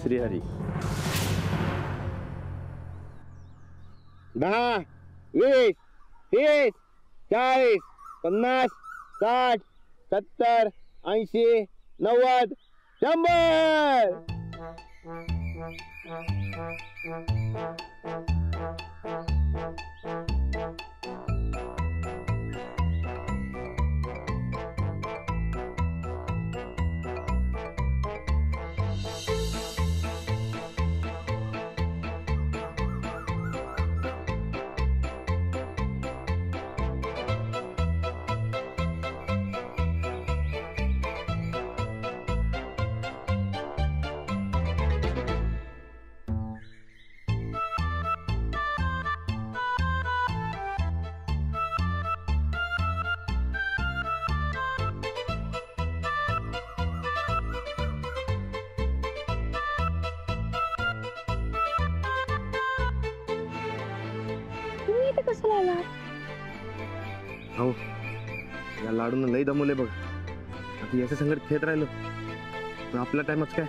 श्रीहरी. 10, 20, 30, 40, 50, 60, 70, 80, 90, 100. हो या लाडून लई दमवले बघ. आता याच्या संगत खेळत राहिलो तर आपला टाइमच काय.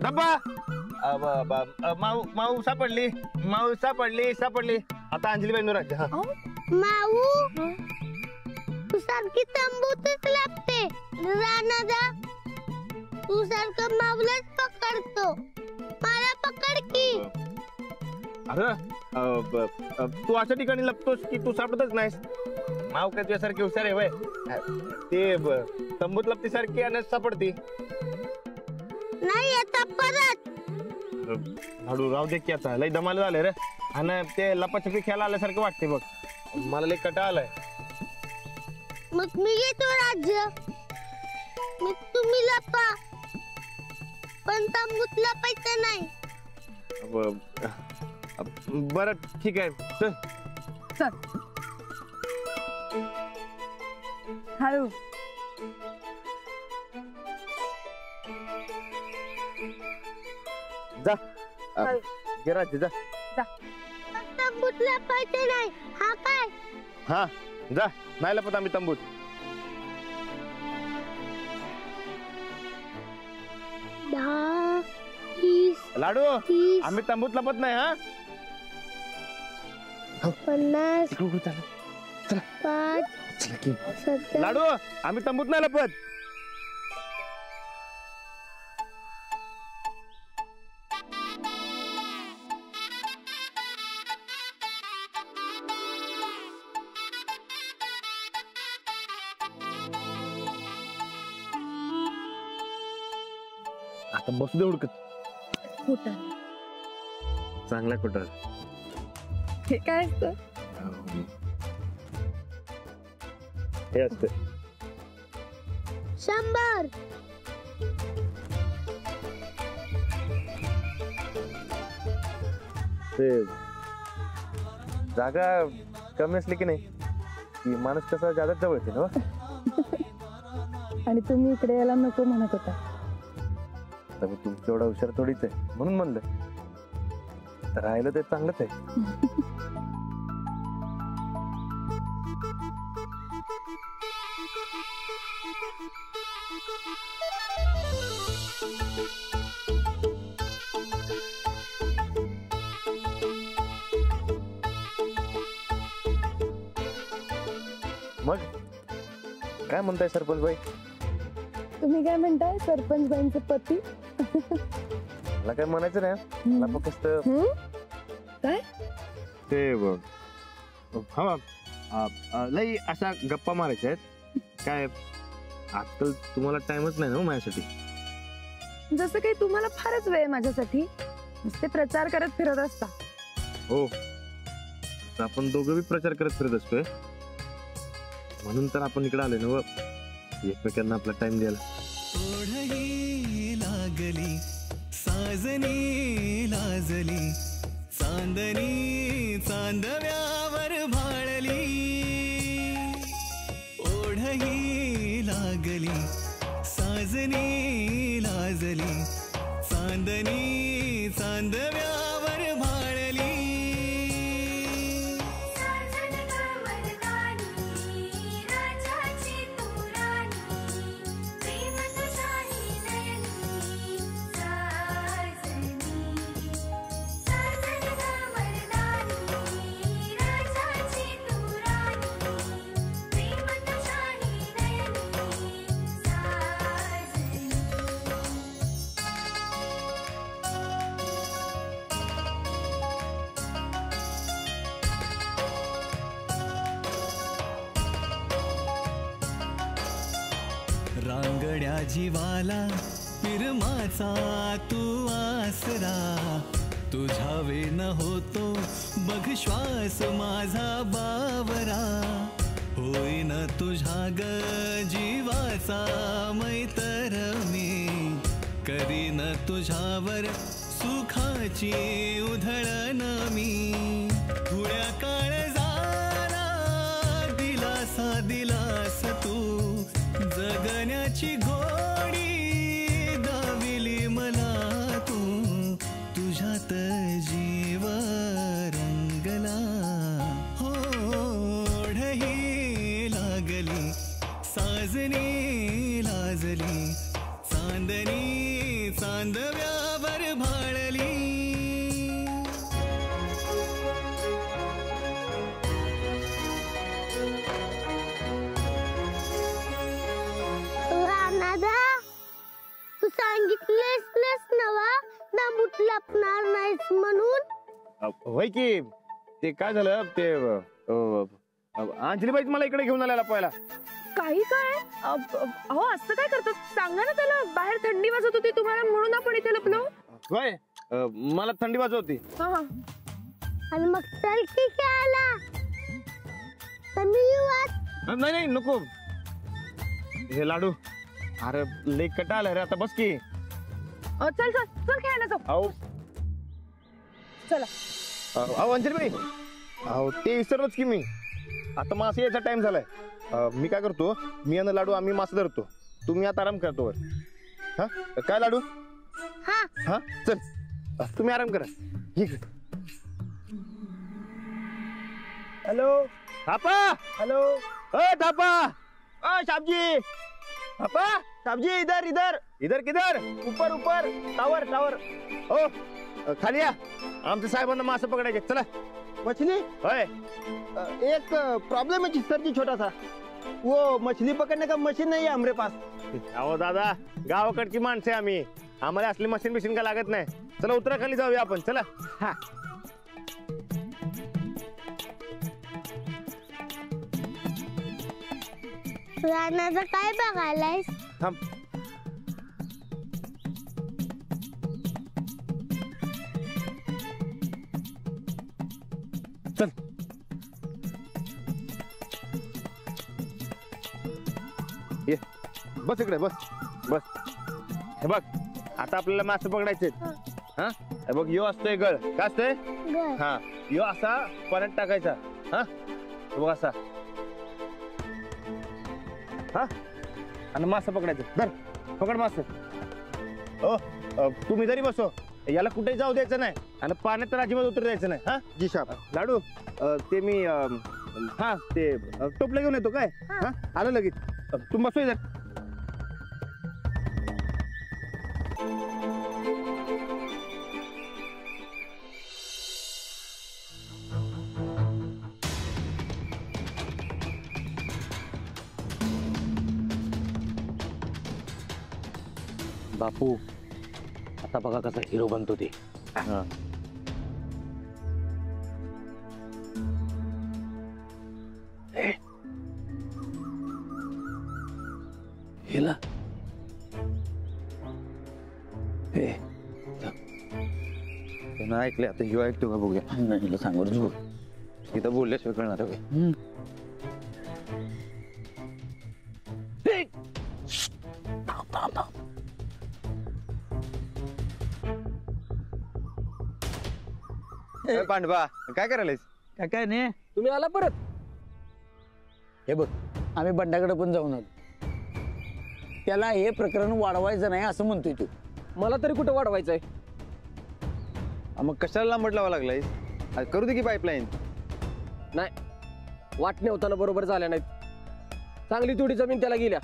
डब्बा माऊ सापडली. माऊ सापडली सापडली. आता अंजली बाई राहते. हा माऊ तू सारखी तंबूतच लागते. रानादा तू सारखं माऊलाच पकडतो. मला पकड की. अरे तू अशा ठिकाणी लपतोस की तू सापडतच नाहीस. माव काय तुझ्यासारखी हुशार आहे वय. ते तंबूत लपती सारखी आणि सापडती नाही. आता परत हळू राहू दे की. आता लई दमाला झाले रे. आणि ते लपाछपी खेळायला आल्यासारखं वाटते बघ. मला लई कंटाळा आलाय. मग मी घेतो राज्य. मग तुम्ही लपा पण तंबूत लपायचं नाही. बरं ठीक आहे. चल चल हळू. जा घे राज्य जा. तंबूत लपायचं नाही. हा काय. हा जा. नाही लपत आम्ही तंबूत. लाडू आम्ही तंबूत लपत नाही. हा 50, 5, लाडू आम्ही तंबूत नाही लपत. आता बसू दे उडकत. खोटा चांगला कुठं हे काय असतं. हे असतं 100. ते जागा कमी असली की नाही की माणूस कसा जागा जवळ येते ना. आणि तुम्ही इकडे यायला नको म्हणत होता. तर मी तुमच्या एवढा हुशार थोडीच आहे म्हणून म्हणलं. तर राहिलं ते चांगलंच आहे. मग काय म्हणताय सरपंच बाई. तुम्ही काय म्हणताय सरपंच बाईंचे पती. मला काय म्हणायचं नाही. मला फक्त काय ते हा लई अशा गप्पा मारायच्या आहेत. काय आजकाल तुम्हाला टाइमच नाही ना माझ्यासाठी. जसं काही तुम्हाला फारच वेळ माझ्यासाठी. नुसते प्रचार करत फिरत असता. हो आपण दोघं बी प्रचार करत फिरत असतोय. म्हणून तर आपण इकडे आलोय ना एकमेकांना आपला टाइम द्यायला. ओढही लागली साजनी लाजली चांदणी चांदव्यावर भाळली. ओढही लागली साजनी लाजली चांदणी चांदव्यावर भाळली. जीवाला पिरमाचा तू आसरा, तुझ्या वेन होतो बघ श्वास माझा बावरा, होईन तुझ्या ग जीवाचा मैतर मी, करीन तुझ्यावर सुखाची उधळण मी, थोड्या काळ झाला दिलासा दिलास तू, जगण्याची गोडी दाविली मला तू, तुझ्यात जीव रंगला, हो ओढही लागली साजनी लाजली, चांदणी चांदव्यावर भाळली. रानादा तू सांगितलेस नवा ना बुट लपणार नाहीस म्हणून. होय की ते काय झालं ते अंजलीबाई मला इकडे घेऊन आलेला पहिला. काही काय अहो असं काय करतात सांगा ना त्याला. बाहेर थंडी वाजत होती तुम्हाला म्हणून आपण इथे लपलो. होय मला थंडी वाजत होती. आणि मग चल की खेळायला. नाही नाही नको हे लाडू. अरे लई कटा आलाय रे आता बस की. चल चल चल खेळायला जाऊ. अहो चला. अहो अंजलीबाई अहो ते विसरलोच की मी. आता मासे यायचा टाइम झालाय. मी काय करतो मी आणि लाडू आम्ही मासे धरतो. तुम्ही आता आराम करतो. हा काय लाडू. हा हा चल तुम्ही आराम करा. हॅलो थापा. हॅलो थापा. साहबजी थापा. साहबजी इधर इधर इधर किधर. ऊपर ऊपर टावर टावर. हो खाली या. आमच्या साहेबांना मासे पकडायचे. चला. मछली होय. एक प्रॉब्लम है सर जी छोटा सा. वो मछली पकड़ने का मशीन नहीं है हमारे पास. अहो दादा गावाकडची माणसं आम्ही. आम्हाला असली मशीन बिशीन का लागत नाही. चला उतरा खाली जाऊया आपण. चला. हा रानाचं काय बघायलायस. थांब. चल ये बस इकडे बस बस. हे बघ आता आपल्याला मासे पकडायचे. हा हे बघ यो असतोय गळ. काय असतोय. ग. हा यो असा पाण्यात टाकायचा. हा हे बघ असा. हा आणि मासे पकडायचं. धर पकड मासे. ओ तुम्ही जरी बसो. याला कुठे जाऊ द्यायचं नाही आणि पाण्यात तर अजिबात उतर द्यायचं नाही. हा जी साहब. लाडू ते मी हा ते टोपलं घेऊन येतो. काय हा आलं लगेच. तुम्ही बसो इधर. बापू आता बघा कसा हिरो बनतो ते. हिला ऐकले आता ह्यो ऐकतो का बघूया. नाही सांगू रे. इथं बोलल्याशिवाय कळणार आहे. पांडवा काय करायलायस. काय नाही तुम्ही आला परत. हे बघ आम्ही बंडाकडे पण जाऊन आलो. त्याला हे प्रकरण वाढवायचं नाही असं म्हणतोय तू. मला तरी कुठं वाढवायचंय. मग कशाला लांबट लावा लागलाय. करू दे की पाईपलाईन. नाही वाटणे होताना बरोबर झाल्या नाहीत. चांगली थोडी जमीन त्याला गेल्या.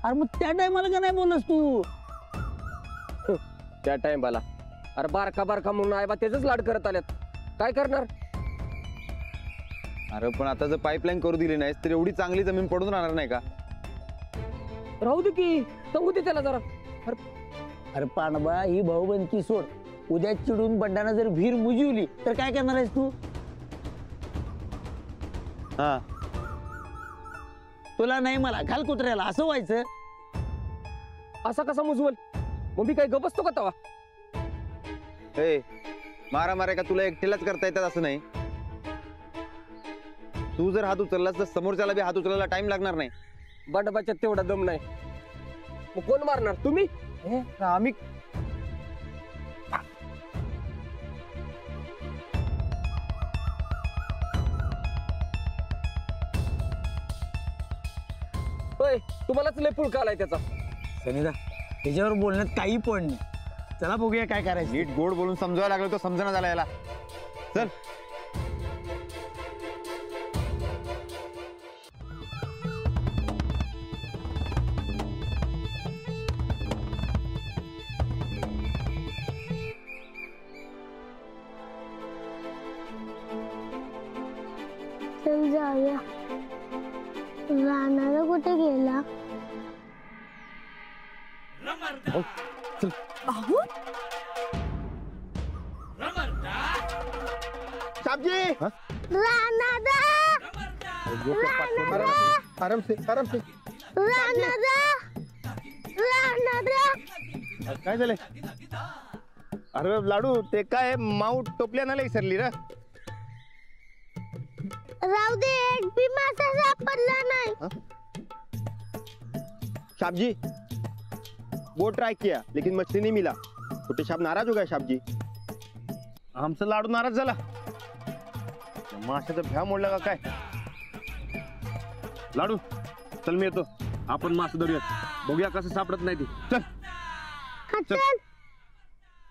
अरे मग त्या टायमाला का नाही बोललास तू. त्या टाइमला अरे बारका बारका म्हणून आहे बा त्याच लाड करत आल्यात. काय करणार. अरे पण आता जर पाईपलाईन करू दिली नाहीस तर एवढी चांगली जमीन पडून राहणार नाही का. राहू दे की सांगू दे त्याला जरा. अरे पांडवा ही भाऊबंदकी सोड. उद्या चिडून बंडानं जर विहीर मुजवली तर काय करणार आहेस तू. हा तुला नाही मला घाल कुत्र्याला असं व्हायचं. असा कसा मुजवल? मग मी काय गप बसतो का तवा? ए मारा का तुला एकटीलाच करता येतात असं नाही. तू जर हात उचललास तर समोरच्याला बी हात उचलायला टाइम लागणार नाही. बंडाबाच्यात तेवढा दम नाही. मग कोण मारणार? तुम्ही? आम्ही होय, तुम्हालाच लय पुळका आलाय त्याचा. सनीदा त्याच्यावर बोलण्यात काही पॉइंट नाही. चला बघूया काय करायचं. नीट गोड बोलून समजायला लागलो तो समजना झाला याला. चल चल जाऊया. रानाला कुठे गेला? अहो साहबजी रानादा आराम से रानादा रानादा. काय झालंय? अरे लाडू ते काय माऊ टोपल्यानं लई सरली रे. राहू दे, एक भी मासा सापडला नाही. साहब जी बोट ट्राई किया लेकिन मछली नहीं मिला. छोटे साहब नाराज हो गए साहब जी. आमचा लाडू नाराज झाला. माशाचा भ्या मोडला का काय? लाडू चल मी येतो. आपण मासे धरूयात. बघूया कसं सापडत नाही ती. चल हा, चल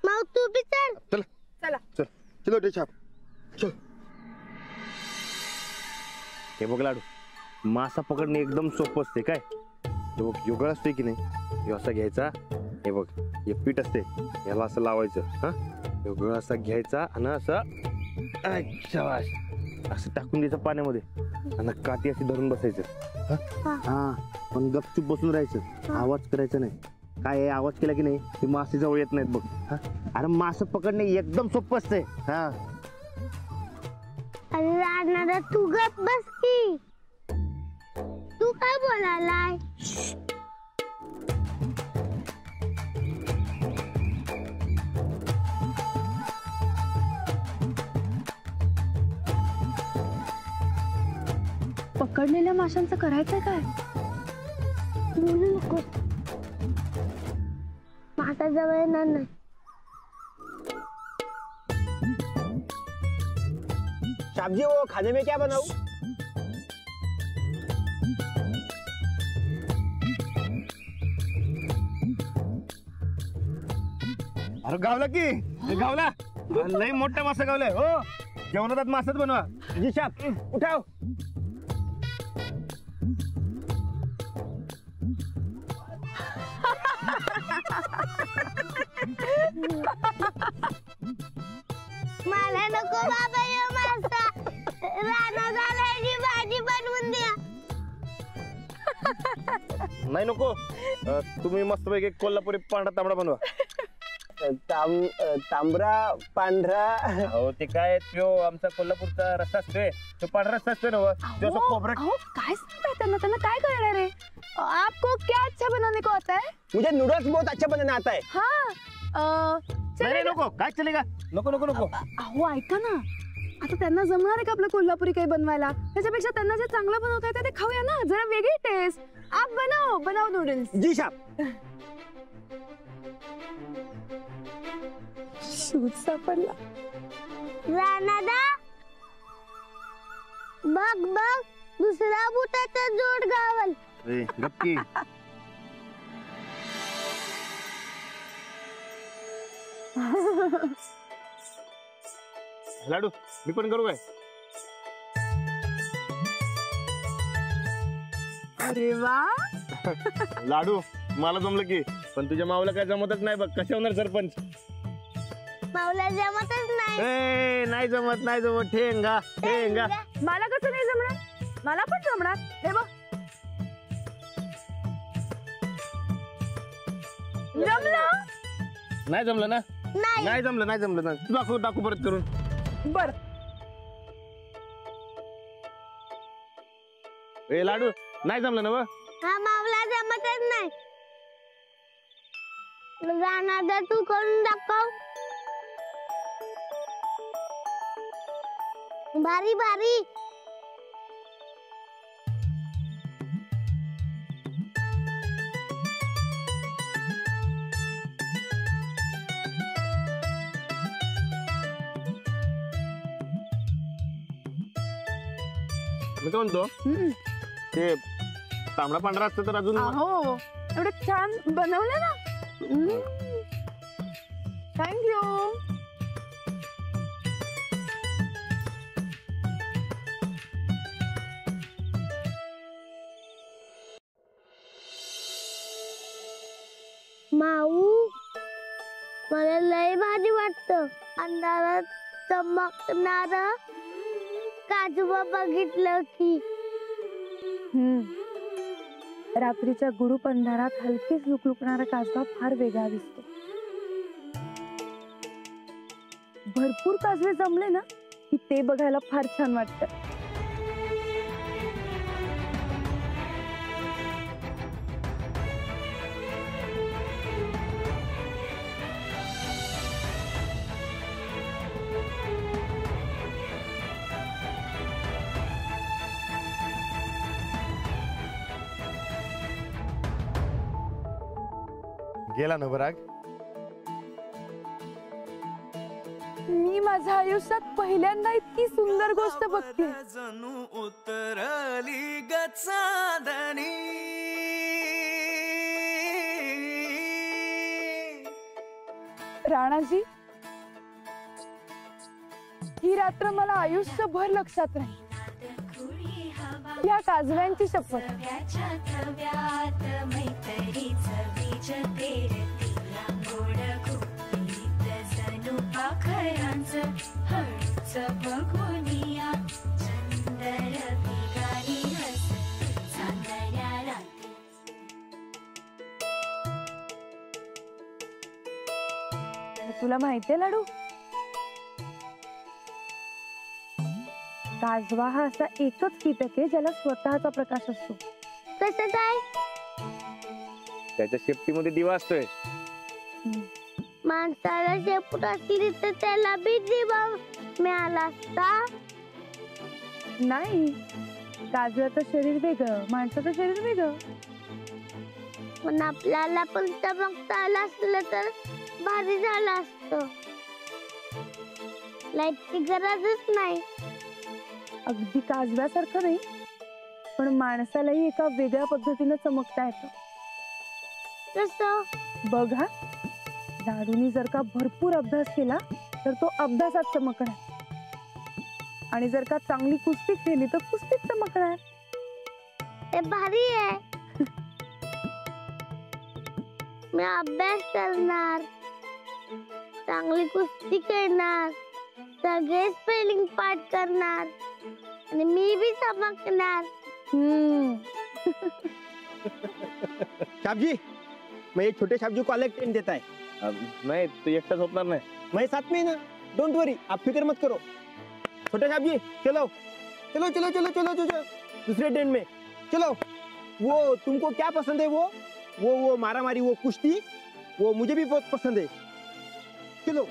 माऊ तू भी चल. चल चला. चल. चलो छोटे साहब चल. हे बघ लाडू, मासा पकडणे एकदम सोपं असते काय. हे बघ युगळ असतोय की नाही, हे असा घ्यायचा. हे बघ हे पीठ असते, याला असं लावायचं. हा युगळ असा घ्यायचा आणि असं शाबास असं टाकून द्यायचं पाण्यामध्ये आणि काठी अशी धरून बसायचं. हा पण गपचूप बसून राहायचं, आवाज करायचा नाही. काय आहे, आवाज केला की नाही ते मासे जवळ येत नाहीत बघ. हा अरे मासे पकडणे एकदम सोपं असतंय. हा अरे रानादा तू गप बस की. तू काय बोलायलाय? पकडलेल्या माशांचं करायचंय काय? बोलू नको. मासा जवळ येणार नाही. साहब जी वो खाने में क्या बनाऊं? अरे गावला की गावला. लई मोठा मासा गावलाय. हो जेवणात मासाच बनवा. जी साहब उठाओ. मला नको बाबा यो मासा. रानादाला याची भाजी बनवून द्या. नाही नको. तुम्ही मस्त पैकी कोल्हापुरी पांढरा तांबडा बनवा. तांबरा पांढरा. हो ते काय तो आमचा कोल्हापूरचा रस्सा असतोय, तो पांढरा रस्सा असतोय ना वो. तो असं खोबरं. अहो काय सांगताय त्यांना? त्यांना काय कळणार आहे? आपको क्या अच्छा बनाने को आता है? मुझे नूडल्स बहुत अच्छा बनाना आता है. हाँ नाही नाही, नको काय चलेगा. नको नको नको. अहो ऐका ना, आता त्यांना जमणार आहे का आपलं कोल्हापुरी काही बनवायला? त्याच्यापेक्षा त्यांना जे चांगलं बनवता येतं ते खाऊया ना, जरा वेगळी टेस्ट. आप बनाओ नूडल्स. जी साहब. शूज सापडला. रानादा बघ बघ, दुसरा बुटाचा जोड गावल. ए गप्पी. लाडू मी पण करू काय? अरे वा. लाडू मला जमलं की, पण तुझ्या माऊला काय जमतच नाही बघ. कसे होणार सरपंच? माऊला जमतच नाही. ए नाही जमत नाही जमत. ठेंगा ठेंगा. मला कसं नाही जमणार? मला पण जमणार. हे बघ जमलं. नाही जमलं ना? नाही. नाही जमलं नाही जमलं ना. तू दाखव दाखव परत करून. बर ए लाडू नाही जमलं ना व? हा माऊला जमतच नाही. राणा तू करून दाखव. भारी भारी. मी काय म्हणतो ते तांबडा पांढरा असतं तर अजून अहो एवढं छान बनवलं ना. थँक्यू. माऊ मला लय भारी वाटतं. अंधारात चमकणार काजवा बघितलं की. रात्रीच्या गुडूप अंधारात हलकेच लुकलुकणारा काजवा फार वेगळा दिसतो. भरपूर काजवे जमले ना की ते बघायला फार छान वाटतं. गेला ना बराग. मी माझ्या आयुष्यात पहिल्यांदा इतकी सुंदर गोष्ट बघते. जणू उतरली गचादणी राणाजी ही रात्र मला आयुष्यभर लक्षात राहील. या काजव्यांची शपथ. तुला माहितीये लाडू, काजवा हा असा एकच कीटक आहे ज्याला स्वतःचा प्रकाश असतो. कसं काय? त्याच्या शेपटीमध्ये दिवा असतोय. माणसाला शेपूट असली तर त्याला बी दिवा मिळाला असता. नाही, काजव्याचं शरीर वेगळं, माणसाचं शरीर वेगळं. पण आपल्याला पण चमकता आलं असलं तर भारी झालं असतं. लाईटची गरजच नाही. अगदी काजव्यासारखं नाही, पण माणसालाही एका वेगळ्या पद्धतीने चमकता येतं. कसं? बघा, लाडूनी जर का भरपूर अभ्यास केला तर तो अभ्यासात चमकणार, आणि जर का चांगली कुस्ती खेळली तर कुस्तीत चमकणार. ते भारी आहे. मी अभ्यास करणार, चांगली कुस्ती खेळणार, सगळे स्पेलिंग पाठ करणार आणि मी बी चमकणार. शाबजी, मैं ये छोटे शाबजी को अलग टेंट देता है. नाही तू एकटाच होणार नाही. मैं साथ में ही ना. डोंट वरी, आप फिक्र मत करो. छोटे शाबजी चलो चलो चलो चलो चलो चलो दूसरे टेंट में चलो. वो तुमको क्या पसंद है? वो मारा मारी, वो कुश्ती, वो मुझे भी बहुत पसंद है. चलो.